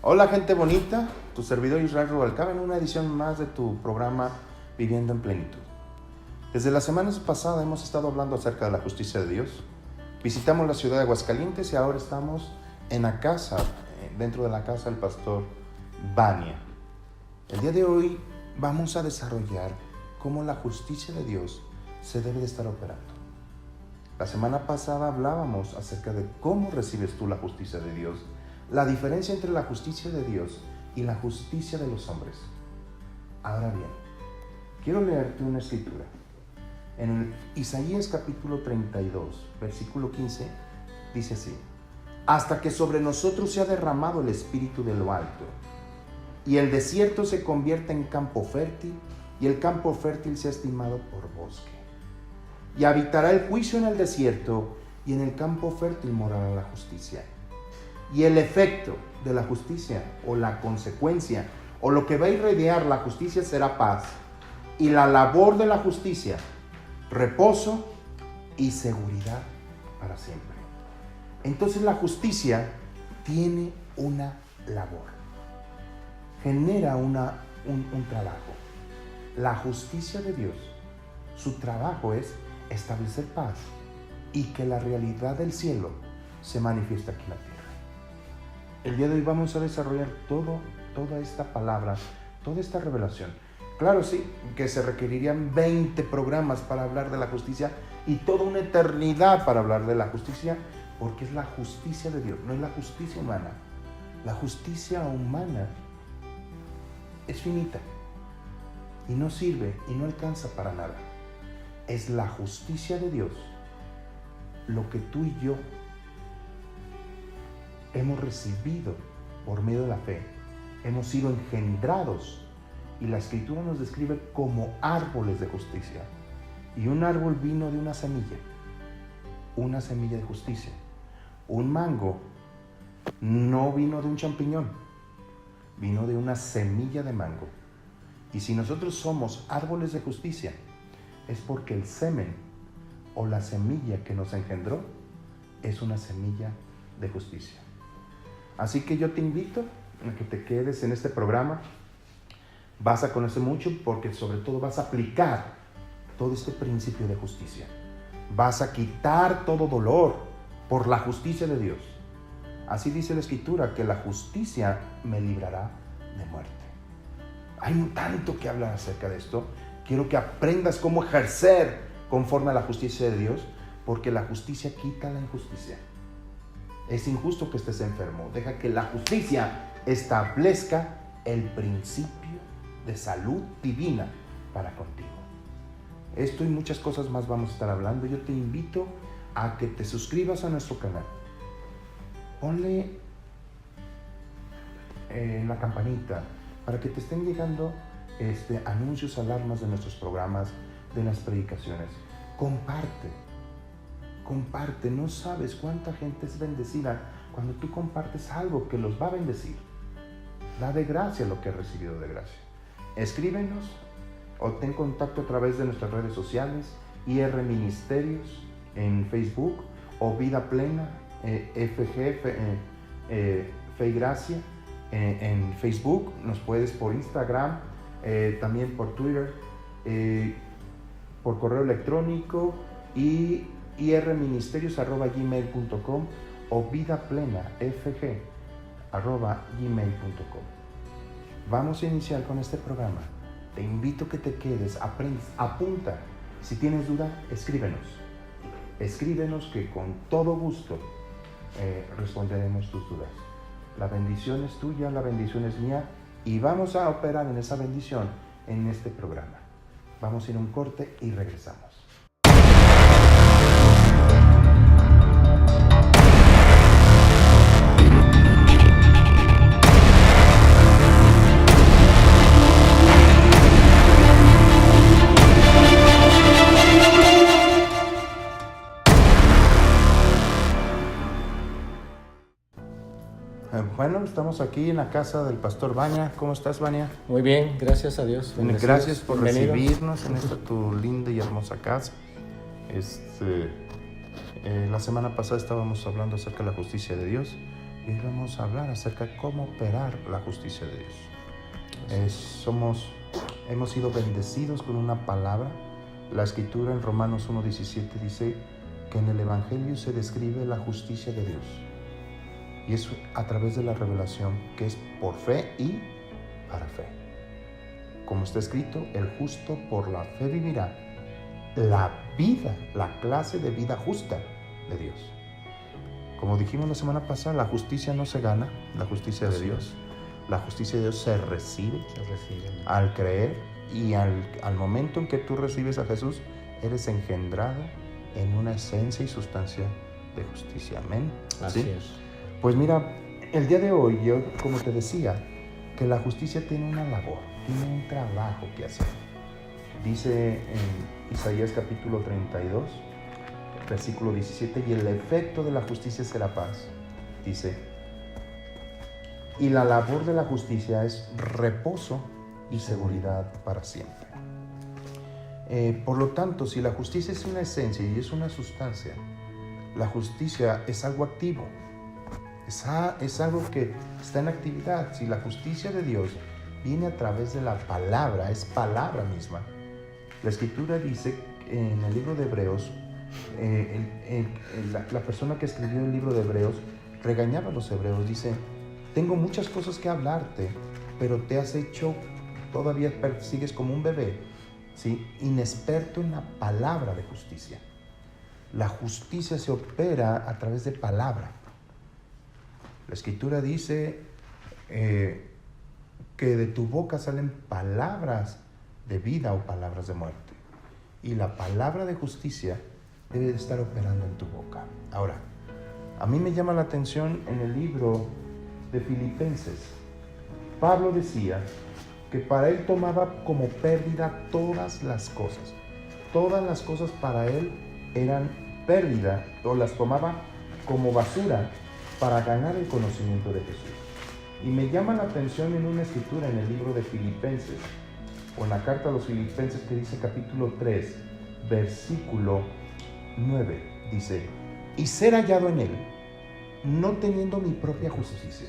Hola gente bonita, tu servidor Israel Rubalcaba en una edición más de tu programa Viviendo en Plenitud. Desde la semana pasada hemos estado hablando acerca de la justicia de Dios. Visitamos la ciudad de Aguascalientes y ahora estamos en la casa, dentro de la casa del pastor Vania. El día de hoy vamos a desarrollar cómo la justicia de Dios se debe de estar operando. La semana pasada hablábamos acerca de cómo recibes tú la justicia de Dios, la diferencia entre la justicia de Dios y la justicia de los hombres. Ahora bien, quiero leerte una escritura. En Isaías capítulo 32, versículo 15, dice así: hasta que sobre nosotros se ha derramado el espíritu de lo alto, y el desierto se convierte en campo fértil, y el campo fértil sea estimado por bosque. Y habitará el juicio en el desierto, y en el campo fértil morará la justicia. Y el efecto de la justicia, o la consecuencia, o lo que va a irradiar la justicia será paz. Y la labor de la justicia, reposo y seguridad para siempre. Entonces la justicia tiene una labor, genera un trabajo. La justicia de Dios, su trabajo es establecer paz y que la realidad del cielo se manifieste aquí en la tierra. El día de hoy vamos a desarrollar toda esta palabra, toda esta revelación. Claro, sí, que se requerirían 20 programas para hablar de la justicia y toda una eternidad para hablar de la justicia, porque es la justicia de Dios, no es la justicia humana. La justicia humana es finita y no sirve y no alcanza para nada. Es la justicia de Dios lo que tú y yo hemos recibido por medio de la fe. Hemos sido engendrados y la Escritura nos describe como árboles de justicia. Y un árbol vino de una semilla de justicia. Un mango no vino de un champiñón, vino de una semilla de mango. Y si nosotros somos árboles de justicia, es porque el semen o la semilla que nos engendró es una semilla de justicia. Así que yo te invito a que te quedes en este programa. Vas a conocer mucho porque sobre todo vas a aplicar todo este principio de justicia. Vas a quitar todo dolor por la justicia de Dios. Así dice la Escritura, que la justicia me librará de muerte. Hay tanto que hablar acerca de esto. Quiero que aprendas cómo ejercer conforme a la justicia de Dios, porque la justicia quita la injusticia. Es injusto que estés enfermo. Deja que la justicia establezca el principio de salud divina para contigo. Esto y muchas cosas más vamos a estar hablando. Yo te invito a que te suscribas a nuestro canal. Ponle la campanita para que te estén llegando anuncios, alarmas de nuestros programas, de las predicaciones. Comparte, no sabes cuánta gente es bendecida cuando tú compartes algo que los va a bendecir. Da de gracia lo que has recibido de gracia. Escríbenos o ten contacto a través de nuestras redes sociales, IR Ministerios en Facebook o Vida Plena, FG, Fe y Gracia en Facebook. Nos puedes por Instagram, también por Twitter, por correo electrónico y irministerios@gmail.com o vidaplenafg@gmail.com. Vamos a iniciar con este programa. Te invito a que te quedes, aprendas, apunta. Si tienes duda, escríbenos que con todo gusto responderemos tus dudas. La bendición es tuya, la bendición es mía y vamos a operar en esa bendición en este programa. Vamos a ir a un corte y regresamos. Bueno, estamos aquí en la casa del pastor Vania. ¿Cómo estás, Vania? Muy bien, gracias a Dios. Gracias por Bienvenido. recibirnos en esta tu linda y hermosa casa. La semana pasada estábamos hablando acerca de la justicia de Dios. y hoy vamos a hablar acerca de cómo operar la justicia de Dios. Hemos sido bendecidos con una palabra. La escritura en Romanos 1:17 dice que en el Evangelio se describe la justicia de Dios, y es a través de la revelación, que es por fe y para fe. Como está escrito, el justo por la fe vivirá. La vida, la clase de vida justa de Dios. Como dijimos la semana pasada, la justicia no se gana, la justicia de Dios. La justicia de Dios se recibe al creer, y al momento en que tú recibes a Jesús, eres engendrado en una esencia y sustancia de justicia. Amén. Así es. Pues mira, el día de hoy, yo como te decía, que la justicia tiene una labor, tiene un trabajo que hacer. Dice en Isaías capítulo 32, versículo 17, y el efecto de la justicia será paz. Dice, y la labor de la justicia es reposo y seguridad para siempre. Por lo tanto, si la justicia es una esencia y es una sustancia, la justicia es algo activo, es algo que está en actividad. Si la justicia de Dios viene a través de la palabra, es palabra misma. La Escritura dice en el libro de Hebreos, la persona que escribió el libro de Hebreos regañaba a los hebreos, dice, tengo muchas cosas que hablarte, pero te has hecho, todavía sigues como un bebé, ¿sí? Inexperto en la palabra de justicia. La justicia se opera a través de palabra. La Escritura dice que de tu boca salen palabras de vida o palabras de muerte. Y la palabra de justicia debe de estar operando en tu boca. Ahora, a mí me llama la atención en el libro de Filipenses. Pablo decía que para él tomaba como pérdida todas las cosas. Todas las cosas para él eran pérdida, o las tomaba como basura para ganar el conocimiento de Jesús. Y me llama la atención en una escritura en el libro de Filipenses, o en la carta a los Filipenses, que dice capítulo 3, versículo 9, dice, y ser hallado en él, no teniendo mi propia justicia,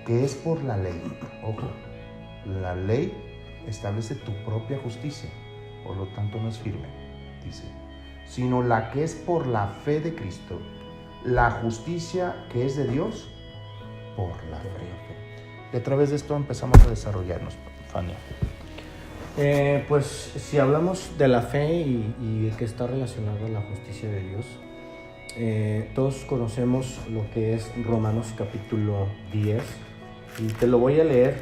que es por la ley. Ojo, la ley establece tu propia justicia, por lo tanto no es firme, dice, sino la que es por la fe de Cristo, la justicia que es de Dios por la fe. Y a través de esto empezamos a desarrollarnos, Fania. Pues si hablamos de la fe y que está relacionado a la justicia de Dios, todos conocemos lo que es Romanos capítulo 10, y te lo voy a leer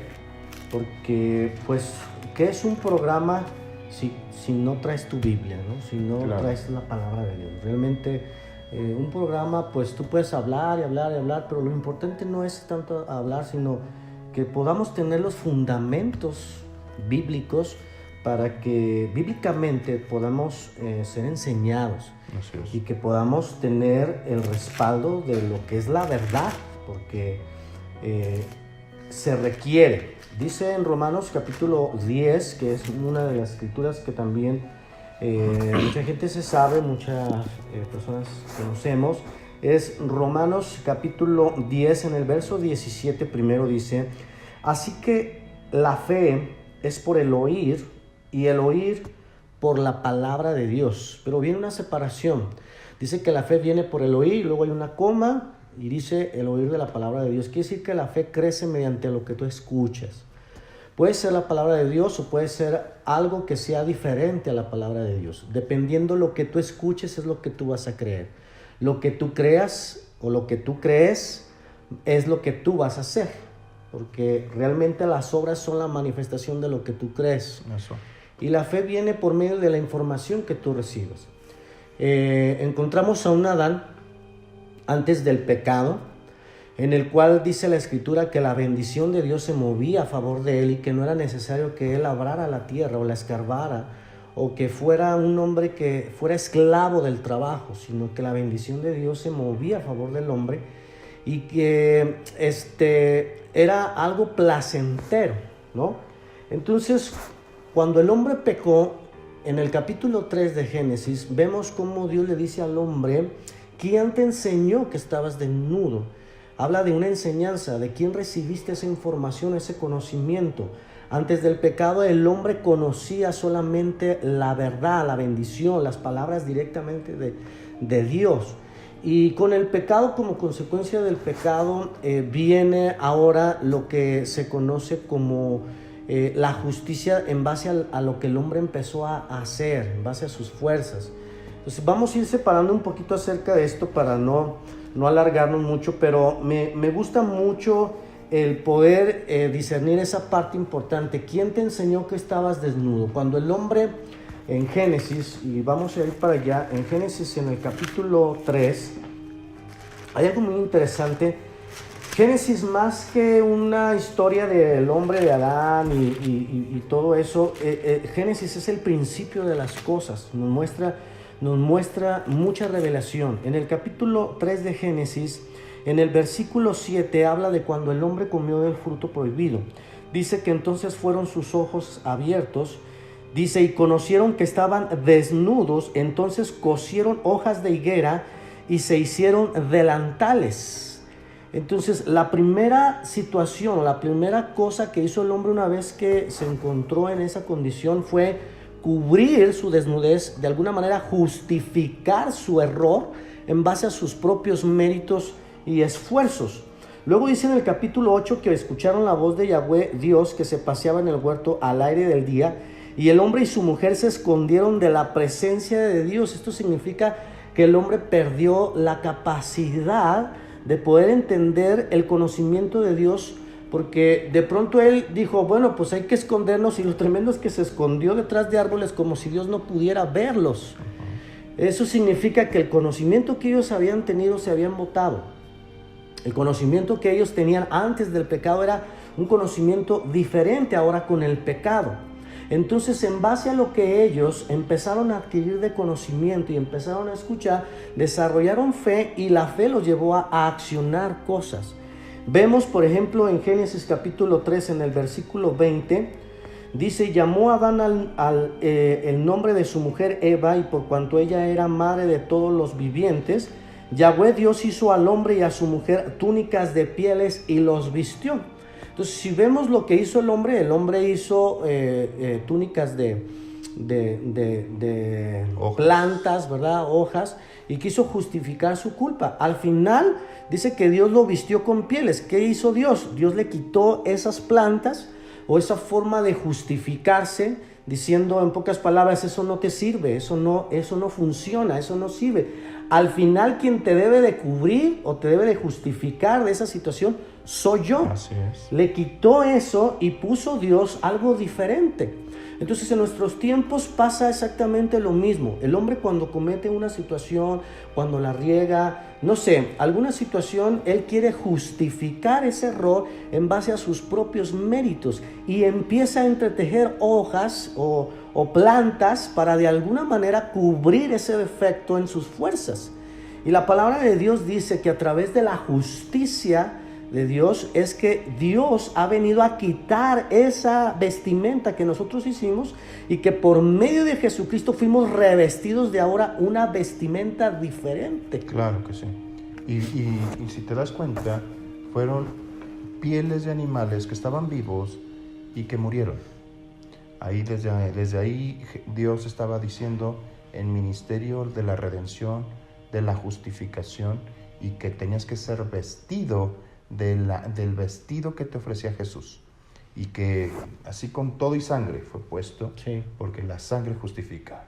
porque, pues, ¿qué es un programa si no traes tu Biblia, ¿no? Si no traes la palabra de Dios? Realmente un programa, pues tú puedes hablar y hablar y hablar, pero lo importante no es tanto hablar, sino que podamos tener los fundamentos bíblicos para que bíblicamente podamos ser enseñados y que podamos tener el respaldo de lo que es la verdad, porque se requiere. Dice en Romanos capítulo 10, que es una de las escrituras que también mucha gente se sabe, muchas personas conocemos, es Romanos capítulo 10, en el verso 17 primero dice, así que la fe es por el oír, y el oír por la palabra de Dios. Pero viene una separación. Dice que la fe viene por el oír, y luego hay una coma, y dice el oír de la palabra de Dios. Quiere decir que la fe crece mediante lo que tú escuchas. Puede ser la palabra de Dios o puede ser algo que sea diferente a la palabra de Dios. Dependiendo de lo que tú escuches es lo que tú vas a creer. Lo que tú creas o lo que tú crees es lo que tú vas a hacer. Porque realmente las obras son la manifestación de lo que tú crees. Eso. Y la fe viene por medio de la información que tú recibes. Encontramos a un Adán antes del pecado, en el cual dice la Escritura que la bendición de Dios se movía a favor de él y que no era necesario que él labrara la tierra o la escarbara o que fuera un hombre que fuera esclavo del trabajo, sino que la bendición de Dios se movía a favor del hombre y que era algo placentero, ¿no? Entonces, cuando el hombre pecó, en el capítulo 3 de Génesis, vemos cómo Dios le dice al hombre, ¿quién te enseñó que estabas desnudo? habla de una enseñanza, de quién recibiste esa información, ese conocimiento. Antes del pecado el hombre conocía solamente la verdad, la bendición, las palabras directamente de Dios. Y con el pecado, como consecuencia del pecado, viene ahora lo que se conoce como la justicia en base a lo que el hombre empezó a hacer, en base a sus fuerzas. Entonces vamos a ir separando un poquito acerca de esto para no alargarnos mucho, pero me gusta mucho el poder discernir esa parte importante. ¿Quién te enseñó que estabas desnudo? Cuando el hombre en Génesis, y vamos a ir para allá, en Génesis en el capítulo 3, hay algo muy interesante. Génesis, más que una historia del hombre de Adán y todo eso, Génesis es el principio de las cosas, nos muestra mucha revelación. En el capítulo 3 de Génesis, en el versículo 7 habla de cuando el hombre comió del fruto prohibido. Dice que entonces fueron sus ojos abiertos. Dice, y conocieron que estaban desnudos, entonces cosieron hojas de higuera y se hicieron delantales. Entonces, la primera situación, la primera cosa que hizo el hombre una vez que se encontró en esa condición fue cubrir su desnudez, de alguna manera justificar su error en base a sus propios méritos y esfuerzos. Luego dice en el capítulo 8 que escucharon la voz de Yahweh Dios que se paseaba en el huerto al aire del día, y el hombre y su mujer se escondieron de la presencia de Dios. Esto significa que el hombre perdió la capacidad de poder entender el conocimiento de Dios, porque de pronto él dijo, bueno, pues hay que escondernos, y lo tremendo es que se escondió detrás de árboles como si Dios no pudiera verlos. Eso significa que el conocimiento que ellos habían tenido se habían botado. El conocimiento que ellos tenían antes del pecado era un conocimiento diferente ahora con el pecado. Entonces, en base a lo que ellos empezaron a adquirir de conocimiento y empezaron a escuchar, desarrollaron fe, y la fe los llevó a accionar cosas. Vemos, por ejemplo, en Génesis capítulo 3, en el versículo 20, dice, llamó a Adán el nombre de su mujer Eva, y por cuanto ella era madre de todos los vivientes, Yahweh Dios hizo al hombre y a su mujer túnicas de pieles y los vistió. Entonces, si vemos lo que hizo el hombre hizo túnicas de plantas, ¿verdad? Hojas, y quiso justificar su culpa. Al final dice que Dios lo vistió con pieles. ¿Qué hizo Dios? Dios le quitó esas plantas o esa forma de justificarse, diciendo en pocas palabras, eso no te sirve, eso no funciona, eso no sirve. Al final, quien te debe de cubrir o te debe de justificar de esa situación soy yo. Así es. Le quitó eso y puso Dios algo diferente. Entonces, en nuestros tiempos pasa exactamente lo mismo. El hombre, cuando comete una situación, cuando la riega, no sé, alguna situación, él quiere justificar ese error en base a sus propios méritos, y empieza a entretejer hojas o plantas para de alguna manera cubrir ese defecto en sus fuerzas. Y la palabra de Dios dice que a través de la justicia de Dios es que Dios ha venido a quitar esa vestimenta que nosotros hicimos, y que por medio de Jesucristo fuimos revestidos de ahora una vestimenta diferente. Claro que sí. Y si te das cuenta, fueron pieles de animales que estaban vivos y que murieron. Ahí desde ahí Dios estaba diciendo el ministerio de la redención, de la justificación, y que tenías que ser vestido del vestido que te ofrecía Jesús, y que así con todo y sangre fue puesto, Sí. porque la sangre justifica.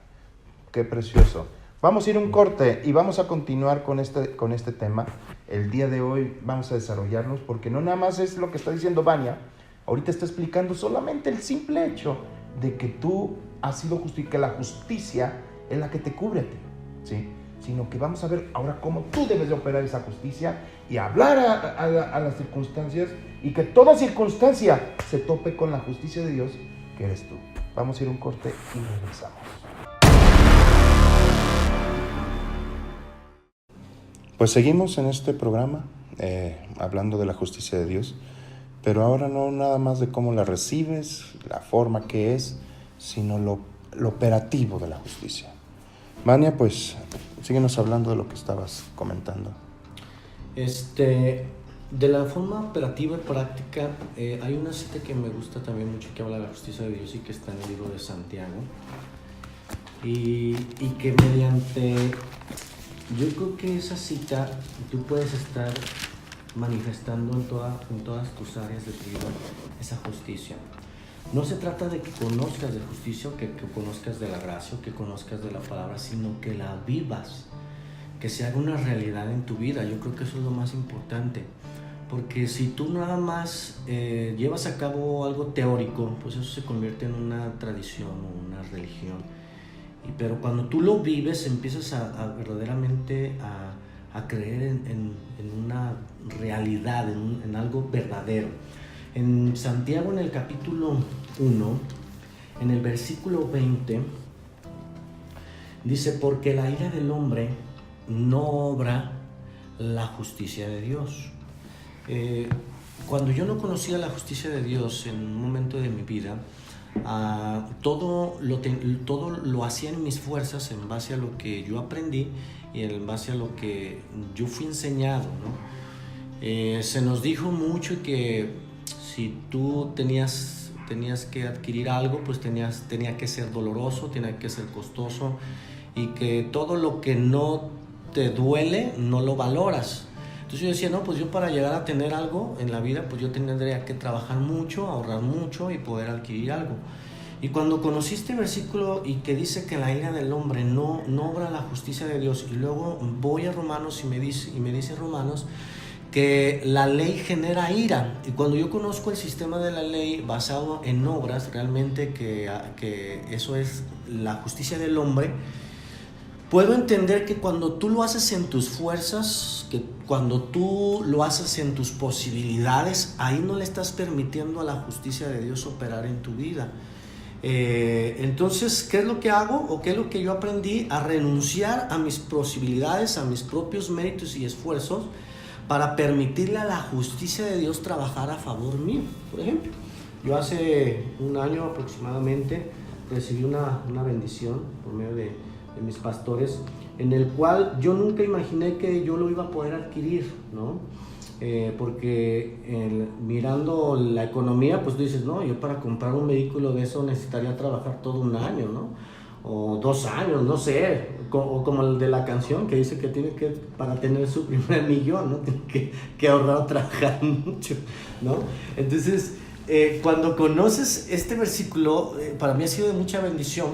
Qué precioso. Vamos a ir a un corte y vamos a continuar con este tema. El día de hoy vamos a desarrollarnos, porque no nada más es lo que está diciendo Vania. Ahorita está explicando solamente el simple hecho de que tú has sido justificado, que la justicia es la que te cubre a ti, ¿sí? Sino que vamos a ver ahora cómo tú debes de operar esa justicia y hablar a las circunstancias, y que toda circunstancia se tope con la justicia de Dios, que eres tú. Vamos a ir a un corte y regresamos. Pues seguimos en este programa hablando de la justicia de Dios, pero ahora no nada más de cómo la recibes, la forma que es, sino lo operativo de la justicia. Vania, pues síguenos hablando de lo que estabas comentando. De la forma operativa y práctica, hay una cita que me gusta también mucho que habla de la justicia de Dios y que está en el libro de Santiago. Y que mediante, yo creo que esa cita tú puedes estar manifestando en todas tus áreas de tu vida esa justicia. No se trata de que conozcas de justicia, que conozcas de la gracia, que conozcas de la palabra, sino que la vivas, que se haga una realidad en tu vida. Yo creo que eso es lo más importante, porque si tú nada más llevas a cabo algo teórico, pues eso se convierte en una tradición o una religión. Pero cuando tú lo vives, empiezas a verdaderamente a creer en una realidad, en algo verdadero. En Santiago, en el capítulo 1, en el versículo 20, dice: porque la ira del hombre no obra la justicia de Dios. Cuando yo no conocía la justicia de Dios en un momento de mi vida, todo lo hacía en mis fuerzas, en base a lo que yo aprendí y en base a lo que yo fui enseñado, ¿no? Se nos dijo mucho que si tú tenías que adquirir algo, pues tenía que ser doloroso, tenía que ser costoso, y que todo lo que no te duele no lo valoras. Entonces yo decía, no, pues yo para llegar a tener algo en la vida, pues yo tendría que trabajar mucho, ahorrar mucho y poder adquirir algo. Y cuando conocí este versículo y que dice que la ira del hombre no obra la justicia de Dios, y luego voy a Romanos y me dice Romanos que la ley genera ira, y cuando yo conozco el sistema de la ley basado en obras, realmente que eso es la justicia del hombre, puedo entender que cuando tú lo haces en tus fuerzas, que cuando tú lo haces en tus posibilidades, ahí no le estás permitiendo a la justicia de Dios operar en tu vida. Entonces, ¿qué es lo que hago? ¿O qué es lo que yo aprendí? A renunciar a mis posibilidades, a mis propios méritos y esfuerzos, para permitirle a la justicia de Dios trabajar a favor mío. Por ejemplo, yo hace un año aproximadamente recibí una bendición por medio de mis pastores, en el cual yo nunca imaginé que yo lo iba a poder adquirir, ¿no? Porque mirando la economía, pues tú dices, no, yo para comprar un vehículo de eso necesitaría trabajar todo un año, ¿no? O 2 años, no sé, o como el de la canción que dice que tiene que, para tener su primer millón, ¿no? Tiene que ahorrar o trabajar mucho, ¿no? Entonces, cuando conoces este versículo, para mí ha sido de mucha bendición,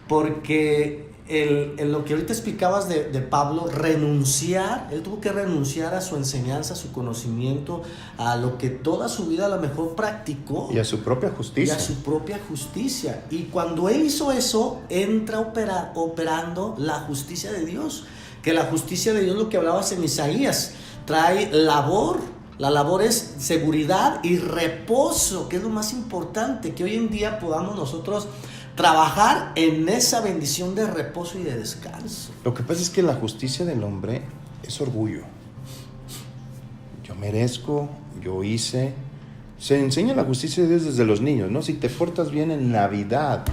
porque en lo que ahorita explicabas de Pablo, él tuvo que renunciar a su enseñanza, a su conocimiento, a lo que toda su vida a lo mejor practicó. Y a su propia justicia. Y cuando él hizo eso, entra operando la justicia de Dios. Que la justicia de Dios, lo que hablabas en Isaías, trae labor. La labor es seguridad y reposo, que es lo más importante, que hoy en día podamos nosotros trabajar en esa bendición de reposo y de descanso. Lo que pasa es que la justicia del hombre es orgullo. Yo merezco, yo hice. Se enseña la justicia de Dios desde los niños, ¿no? Si te portas bien en Navidad,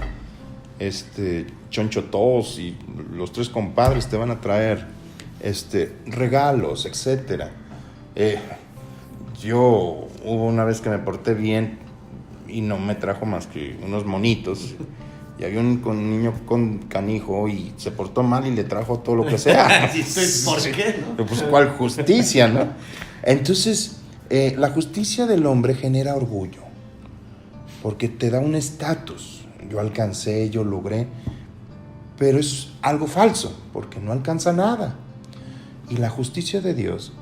Choncho Tos y los 3 compadres te van a traer regalos, etcétera. Yo hubo una vez que me porté bien y no me trajo más que unos monitos. Y había un niño con canijo y se portó mal y le trajo todo lo que sea. ¿Por qué, no? Pues, ¿cuál justicia, no? Entonces, la justicia del hombre genera orgullo, porque te da un estatus. Yo alcancé, yo logré, pero es algo falso, porque no alcanza nada. Y la justicia de Dios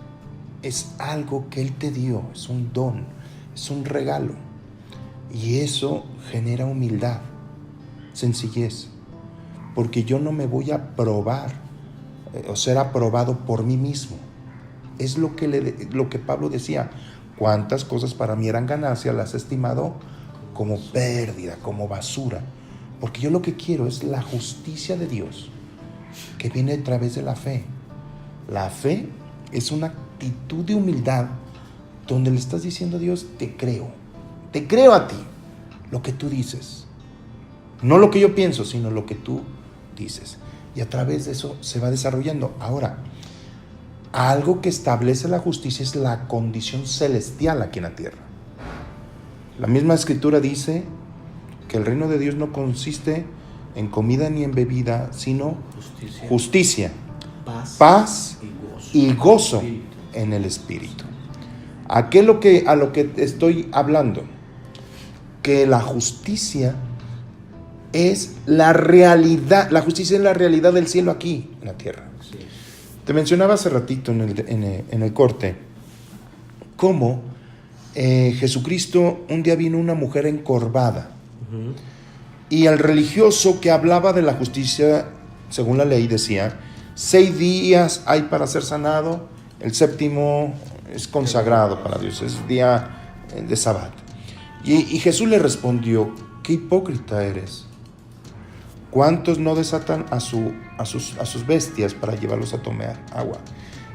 es algo que Él te dio, es un don, es un regalo. Y eso genera humildad, sencillez, porque yo no me voy a probar o ser aprobado por mí mismo. Es lo que Pablo decía: cuántas cosas para mí eran ganancia, las he estimado como pérdida, como basura, porque yo lo que quiero es la justicia de Dios, que viene a través de la fe. La fe es una actitud de humildad donde le estás diciendo a Dios: te creo a ti, lo que tú dices. No lo que yo pienso, sino lo que tú dices. Y a través de eso se va desarrollando. Ahora, algo que establece la justicia es la condición celestial aquí en la tierra. La misma escritura dice que el reino de Dios no consiste en comida ni en bebida, sino justicia, paz y gozo en el Espíritu. A lo que estoy hablando, que la justicia es la realidad, la justicia es la realidad del cielo aquí en la tierra. Sí. Te mencionaba hace ratito en el corte cómo Jesucristo, un día vino una mujer encorvada, y el religioso que hablaba de la justicia, según la ley, decía: 6 días hay para ser sanado, el 7º es consagrado para Dios, es día de Sabbat. Y Jesús le respondió: qué hipócrita eres. ¿Cuántos no desatan a sus bestias para llevarlos a tomar agua?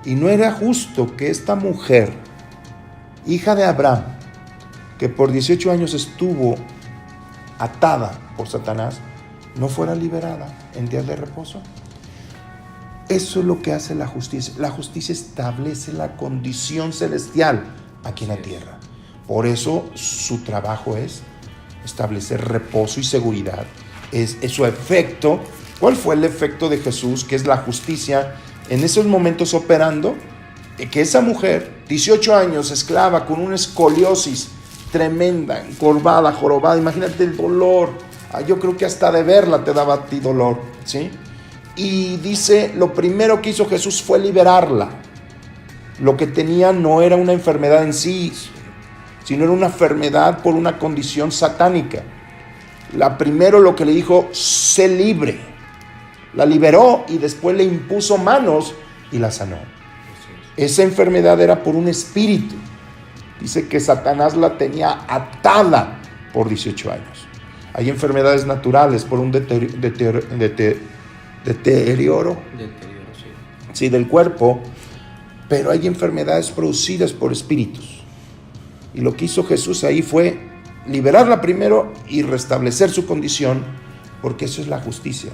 Y no era justo que esta mujer, hija de Abraham, que por 18 años estuvo atada por Satanás, no fuera liberada en días de reposo. Eso es lo que hace la justicia. La justicia establece la condición celestial aquí en la tierra. Por eso su trabajo es establecer reposo y seguridad. Es su efecto. ¿Cuál fue el efecto de Jesús? Que es la justicia en esos momentos operando. Que esa mujer, 18 años, esclava, con una escoliosis tremenda, encorvada, jorobada, imagínate el dolor. Yo creo que hasta de verla te daba a ti dolor, ¿sí? Y dice, lo primero que hizo Jesús fue liberarla. Lo que tenía no era una enfermedad en sí, sino era una enfermedad por una condición satánica. Primero lo que le dijo: sé libre. La liberó y después le impuso manos y la sanó. Esa enfermedad era por un espíritu. Dice que Satanás la tenía atada por 18 años. Hay enfermedades naturales por un deterioro sí, del cuerpo, pero hay enfermedades producidas por espíritus. Y lo que hizo Jesús ahí fue liberarla primero y restablecer su condición, porque eso es la justicia.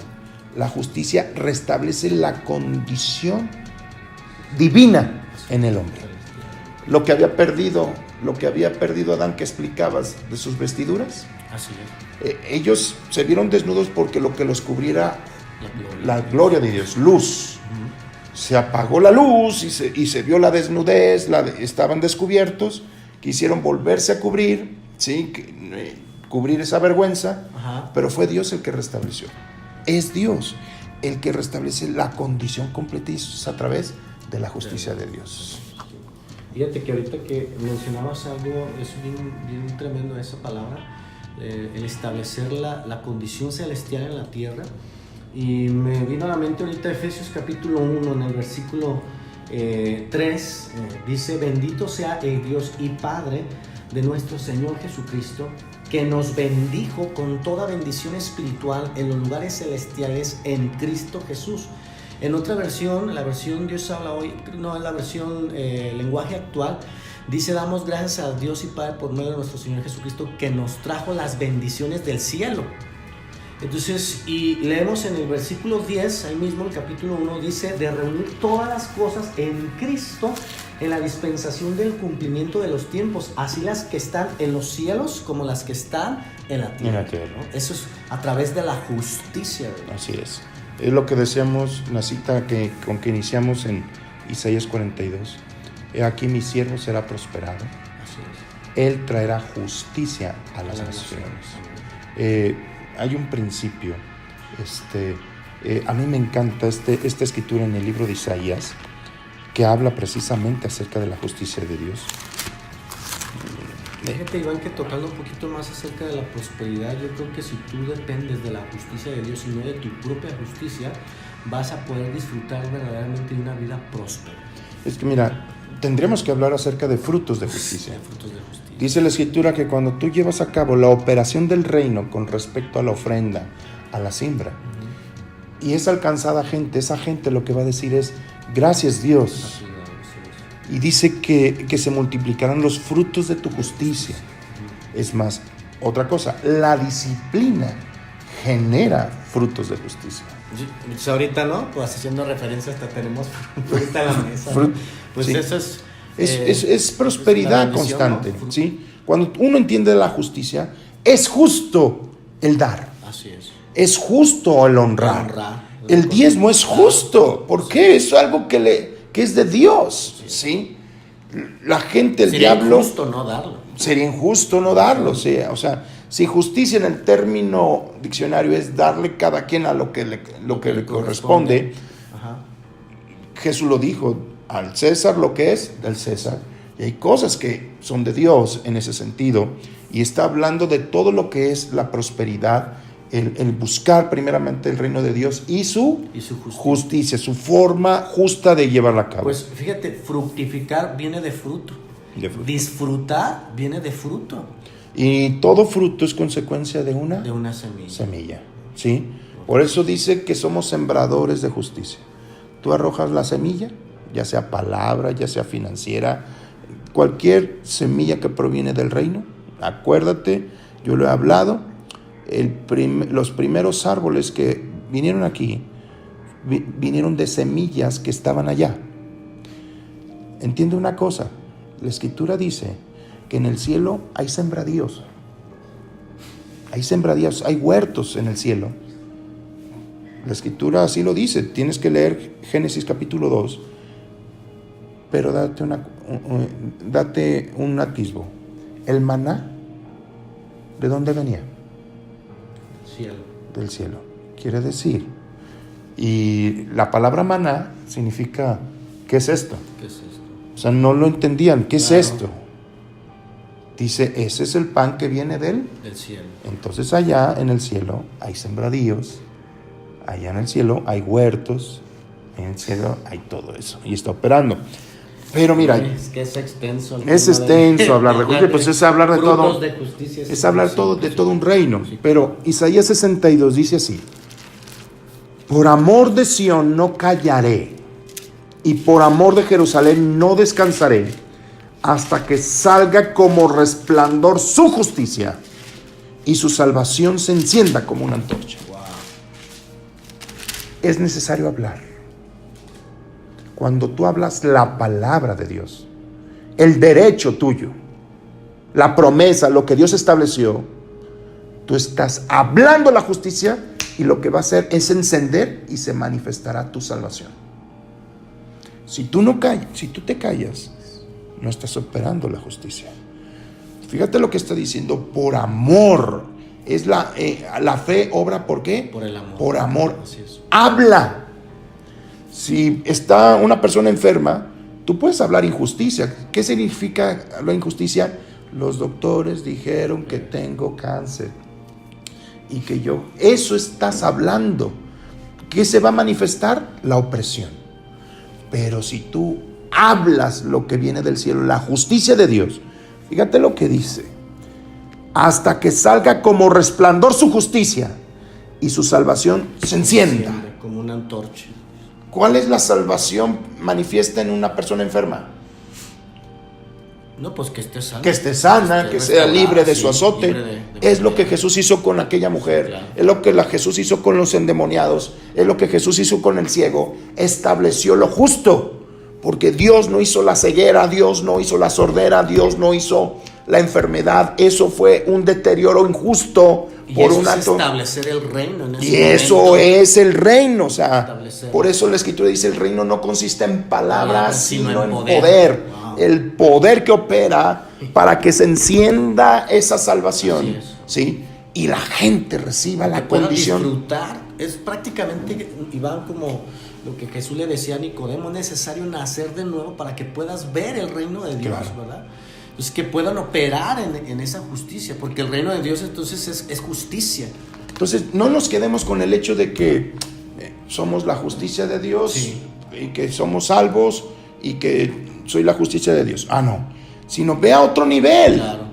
La justicia restablece la condición divina en el hombre. Lo que había perdido Adán, que explicabas de sus vestiduras. Así es. Ellos se vieron desnudos porque lo que los cubriera la gloria de Dios, luz. Se apagó la luz y se vio la desnudez, estaban descubiertos, quisieron volverse a cubrir, ¿sí? Cubrir esa vergüenza. Ajá. Pero fue Dios el que restableció. Es Dios el que restablece la condición completa, y eso es a través de la justicia de Dios. Fíjate que ahorita que mencionabas algo, es bien tremendo esa palabra, el establecer la condición celestial en la tierra. Y me vino a la mente ahorita Efesios capítulo 1, en el versículo 3, dice: bendito sea el Dios y Padre de nuestro Señor Jesucristo, que nos bendijo con toda bendición espiritual en los lugares celestiales en Cristo Jesús. En otra versión, la versión Dios habla hoy, no, en la versión lenguaje actual, dice: damos gracias a Dios y Padre por medio de nuestro Señor Jesucristo, que nos trajo las bendiciones del cielo. Entonces, y leemos en el versículo 10, ahí mismo el capítulo 1, dice: de reunir todas las cosas en Cristo, en la dispensación del cumplimiento de los tiempos, así las que están en los cielos como las que están en la tierra. ¿No? Eso es a través de la justicia, ¿verdad? Así es. Es lo que decíamos, la cita con que iniciamos en Isaías 42. He aquí mi siervo será prosperado. Así es. Él traerá justicia a las naciones. Hay un principio. A mí me encanta esta escritura en el libro de Isaías, que habla precisamente acerca de la justicia de Dios. Fíjate, Iván, que tocando un poquito más acerca de la prosperidad, yo creo que si tú dependes de la justicia de Dios y no de tu propia justicia, vas a poder disfrutar verdaderamente de una vida próspera. Es que mira, tendríamos que hablar acerca de frutos de justicia. Dice la Escritura que cuando tú llevas a cabo la operación del reino con respecto a la ofrenda, a la siembra, y es alcanzada gente, esa gente lo que va a decir es: gracias Dios. Y dice que se multiplicarán los frutos de tu justicia. Es más, otra cosa, la disciplina genera frutos de justicia. Pues ahorita, ¿no? Pues haciendo referencia, hasta tenemos fruta en la mesa. Pues sí. Eso es... Es prosperidad constante, ¿no? ¿sí? Cuando uno entiende la justicia, es justo el dar. Así es. Es justo el honrar. El diezmo es justo. ¿Por qué? Es algo que es de Dios, ¿sí? La gente, el sería diablo... injusto no darlo. Sería injusto no darlo, sí. O sea, si justicia en el término diccionario es darle cada quien a lo que le corresponde, ajá. Jesús lo dijo, al César lo que es del César. Y hay cosas que son de Dios en ese sentido. Y está hablando de todo lo que es la prosperidad, el buscar primeramente el reino de Dios y su justicia, su forma justa de llevarla a cabo. Pues fíjate, fructificar viene de fruto. Disfrutar viene de fruto. Y todo fruto es consecuencia de una semilla, ¿sí? Por eso dice que somos sembradores de justicia. Tú arrojas la semilla, ya sea palabra, ya sea financiera, cualquier semilla que proviene del reino. Acuérdate, yo lo he hablado, los primeros árboles que vinieron aquí, vinieron de semillas que estaban allá. Entiende una cosa, la Escritura dice que en el cielo hay sembradíos. Hay sembradíos, hay huertos en el cielo. La Escritura así lo dice. Tienes que leer Génesis capítulo 2. Pero date un atisbo. El maná, ¿de dónde venía? Del cielo. Quiere decir. Y la palabra maná significa, ¿qué es esto? O sea, no lo entendían. ¿Qué es esto? Dice, ese es el pan que viene del cielo. Entonces allá en el cielo hay sembradíos, allá en el cielo hay huertos, en el cielo hay todo eso y está operando. Pero mira, es que es extenso. Es extenso hablar de justicia, pues es hablar de todo. De justicia, es hablar de todo un reino. Pero Isaías 62 dice así: por amor de Sión no callaré, y por amor de Jerusalén no descansaré, hasta que salga como resplandor su justicia y su salvación se encienda como una antorcha. Wow. Es necesario hablar. Cuando tú hablas la palabra de Dios, el derecho tuyo, la promesa, lo que Dios estableció, tú estás hablando la justicia y lo que va a hacer es encender y se manifestará tu salvación. Si tú te callas, no estás operando la justicia. Fíjate lo que está diciendo, por amor. Es la fe obra, ¿por qué? Por el amor. Por amor. Así es. Habla. Si está una persona enferma, tú puedes hablar injusticia. ¿Qué significa la injusticia? Los doctores dijeron que tengo cáncer y que eso estás hablando. ¿Qué se va a manifestar? La opresión. Pero si tú hablas lo que viene del cielo, la justicia de Dios, fíjate lo que dice: hasta que salga como resplandor su justicia y su salvación se encienda como una antorcha. ¿Cuál es la salvación manifiesta en una persona enferma? No, pues que esté sana. Que esté sana, que sea libre de su azote. Es lo que Jesús hizo con aquella mujer. Sí, claro. Es lo que Jesús hizo con los endemoniados. Es lo que Jesús hizo con el ciego. Estableció lo justo. Porque Dios no hizo la ceguera, Dios no hizo la sordera, Dios no hizo la enfermedad. Eso fue un deterioro injusto. Y eso es establecer el reino en ese y momento. eso es el reino. O sea, por eso la Escritura dice: el reino no consiste en palabras, sino en poder. Wow. El poder que opera para que se encienda esa salvación, ¿sí? Y la gente reciba la condición. Disfrutar. Es prácticamente, Iván, como lo que Jesús le decía a Nicodemo: es necesario nacer de nuevo para que puedas ver el reino de Dios, claro. ¿Verdad? Entonces, que puedan operar en esa justicia, porque el reino de Dios entonces es justicia. Entonces, no nos quedemos con el hecho de que somos la justicia de Dios, sí, y que somos salvos y que soy la justicia de Dios. No, sino ve a otro nivel. Claro.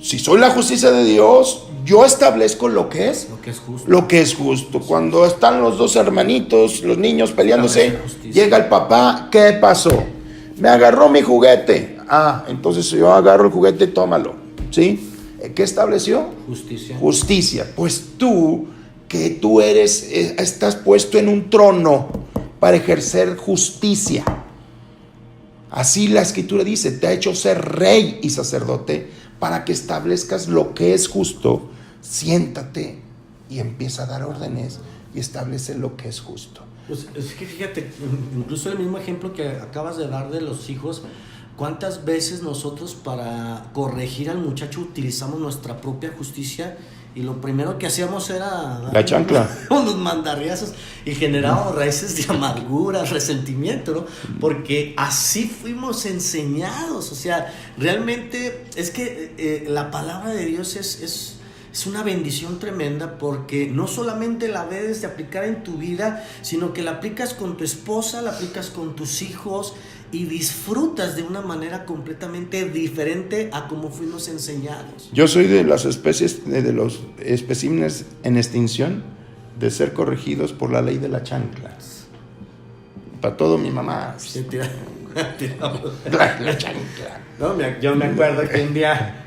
Si soy la justicia de Dios, yo establezco lo que es justo. Lo que es justo. Cuando están los dos hermanitos, los niños peleándose, llega el papá: ¿qué pasó? Me agarró mi juguete. Entonces yo agarro el juguete, tómalo. ¿Sí? ¿Qué estableció? Justicia. Justicia. Pues tú que tú estás puesto en un trono para ejercer justicia. Así la Escritura dice, te ha hecho ser rey y sacerdote para que establezcas lo que es justo. Siéntate y empieza a dar órdenes y establece lo que es justo. Pues es que fíjate, incluso el mismo ejemplo que acabas de dar de los hijos, ¿cuántas veces nosotros para corregir al muchacho utilizamos nuestra propia justicia? Y lo primero que hacíamos era la chancla, unos mandarriazos, y generábamos raíces de amargura, resentimiento, ¿no? Porque así fuimos enseñados. O sea, realmente es que la palabra de Dios es una bendición tremenda, porque no solamente la debes de aplicar en tu vida, sino que la aplicas con tu esposa, la aplicas con tus hijos, y disfrutas de una manera completamente diferente a como fuimos enseñados. Yo soy de las especies, de los especímenes en extinción, de ser corregidos por la ley de la chancla. Para todo mi mamá. Sí, la chancla. No, yo me acuerdo que un día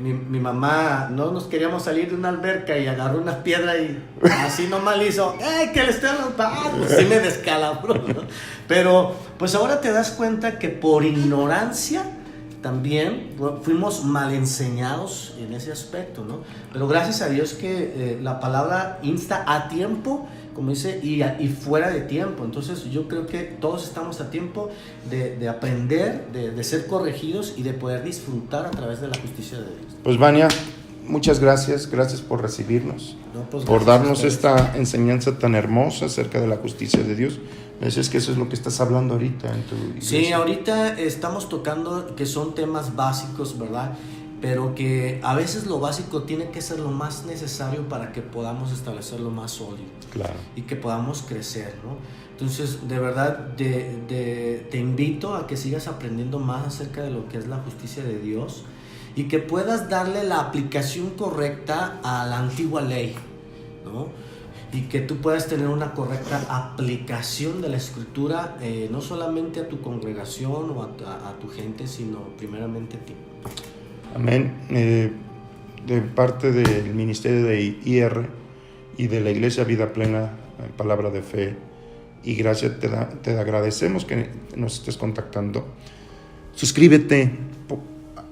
mi mamá, no nos queríamos salir de una alberca y agarró una piedra y así nomás le hizo, que le estoy dando, sí me descalabró, ¿no? Pero pues ahora te das cuenta que por ignorancia también fuimos mal enseñados en ese aspecto, ¿no? Pero gracias a Dios que la palabra insta a tiempo, como dice, y fuera de tiempo. Entonces yo creo que todos estamos a tiempo de aprender, de ser corregidos y de poder disfrutar a través de la justicia de Dios. Pues Vania, muchas gracias por recibirnos, por darnos esta enseñanza tan hermosa acerca de la justicia de Dios. Me dices que eso es lo que estás hablando ahorita en tu iglesia. Sí, ahorita estamos tocando que son temas básicos, ¿verdad? Pero que a veces lo básico tiene que ser lo más necesario para que podamos establecer lo más sólido. Claro. Y que podamos crecer, ¿no? Entonces, de verdad, te invito a que sigas aprendiendo más acerca de lo que es la justicia de Dios y que puedas darle la aplicación correcta a la antigua ley, ¿no? Y que tú puedas tener una correcta aplicación de la Escritura, no solamente a tu congregación o a tu gente, sino primeramente a ti. Amén. De parte del Ministerio de IR y de la Iglesia Vida Plena, Palabra de Fe y Gracia, te agradecemos que nos estés contactando. Suscríbete,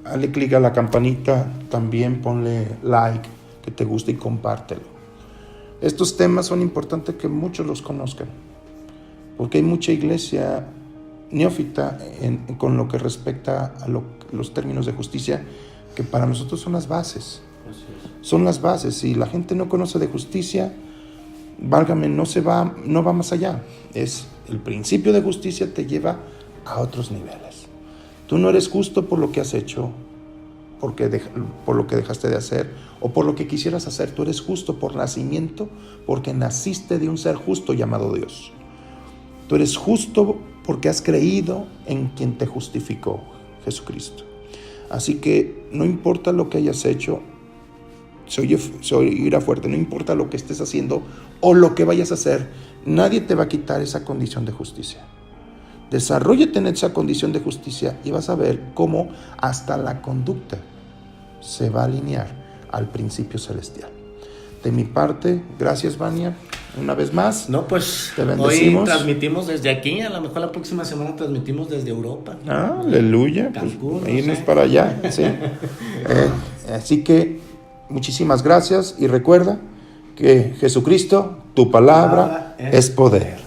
dale clic a la campanita, también ponle like, que te guste, y compártelo. Estos temas son importantes que muchos los conozcan, porque hay mucha iglesia neófita con lo que respecta a los términos de justicia, que para nosotros son las bases. Son las bases. Si la gente no conoce de justicia, válgame, no va más allá. Es el principio de justicia, te lleva a otros niveles. Tú no eres justo por lo que has hecho, por lo que dejaste de hacer o por lo que quisieras hacer. Tú eres justo por nacimiento, porque naciste de un ser justo llamado Dios. Tú eres justo porque has creído en quien te justificó, Jesucristo. Así que no importa lo que hayas hecho, se oirá fuerte, no importa lo que estés haciendo o lo que vayas a hacer, nadie te va a quitar esa condición de justicia. Desarróllate en esa condición de justicia y vas a ver cómo hasta la conducta se va a alinear al principio celestial. De mi parte, gracias, Vania, una vez más. No, pues te bendecimos. Hoy transmitimos desde aquí, a lo mejor la próxima semana transmitimos desde Europa. Aleluya, Cancún, pues irnos para allá, sí. Así que muchísimas gracias y recuerda que Jesucristo, tu palabra es poder.